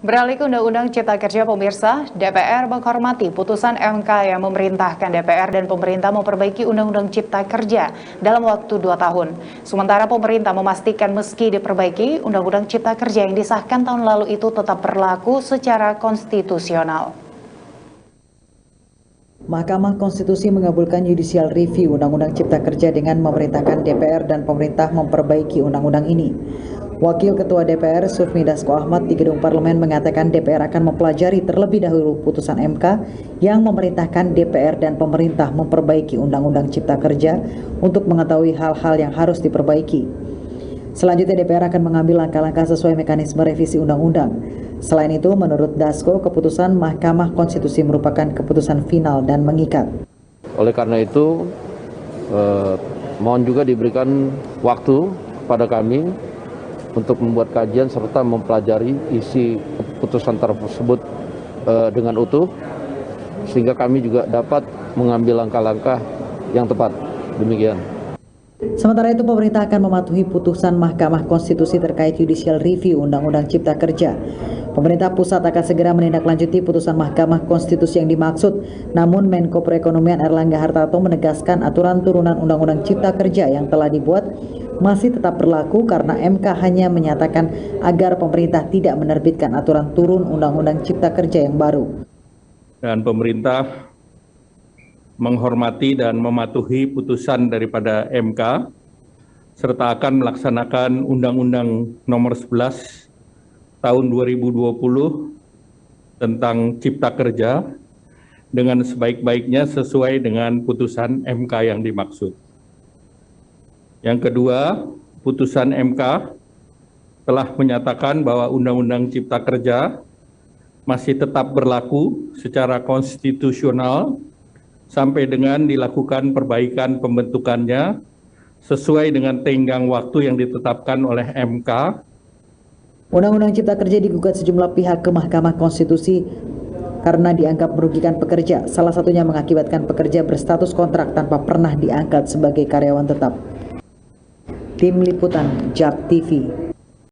Beralih ke Undang-Undang Cipta Kerja pemirsa, DPR menghormati putusan MK yang memerintahkan DPR dan pemerintah memperbaiki Undang-Undang Cipta Kerja dalam waktu 2 tahun. Sementara pemerintah memastikan meski diperbaiki, Undang-Undang Cipta Kerja yang disahkan tahun lalu itu tetap berlaku secara konstitusional. Mahkamah Konstitusi mengabulkan judicial review Undang-Undang Cipta Kerja dengan memerintahkan DPR dan pemerintah memperbaiki undang-undang ini. Wakil Ketua DPR Sufmi Dasko Ahmad di Gedung Parlemen mengatakan DPR akan mempelajari terlebih dahulu putusan MK yang memerintahkan DPR dan pemerintah memperbaiki Undang-Undang Cipta Kerja untuk mengetahui hal-hal yang harus diperbaiki. Selanjutnya DPR akan mengambil langkah-langkah sesuai mekanisme revisi undang-undang. Selain itu, menurut Dasko, keputusan Mahkamah Konstitusi merupakan keputusan final dan mengikat. Oleh karena itu, mohon juga diberikan waktu pada kami untuk membuat kajian serta mempelajari isi keputusan tersebut dengan utuh, sehingga kami juga dapat mengambil langkah-langkah yang tepat. Demikian. Sementara itu, pemerintah akan mematuhi putusan Mahkamah Konstitusi terkait judicial review Undang-Undang Cipta Kerja. Pemerintah pusat akan segera menindaklanjuti putusan Mahkamah Konstitusi yang dimaksud. Namun Menko Perekonomian Erlangga Hartarto menegaskan aturan turunan Undang-Undang Cipta Kerja yang telah dibuat masih tetap berlaku karena MK hanya menyatakan agar pemerintah tidak menerbitkan aturan turun Undang-Undang Cipta Kerja yang baru. Dan pemerintah menghormati dan mematuhi putusan daripada MK serta akan melaksanakan Undang-Undang Nomor 11 Tahun 2020 tentang Cipta Kerja dengan sebaik-baiknya sesuai dengan putusan MK yang dimaksud. Yang kedua, putusan MK telah menyatakan bahwa Undang-Undang Cipta Kerja masih tetap berlaku secara konstitusional sampai dengan dilakukan perbaikan pembentukannya sesuai dengan tenggang waktu yang ditetapkan oleh MK. Undang-Undang Cipta Kerja digugat sejumlah pihak ke Mahkamah Konstitusi karena dianggap merugikan pekerja. Salah satunya mengakibatkan pekerja berstatus kontrak tanpa pernah diangkat sebagai karyawan tetap. Tim Liputan JAK TV.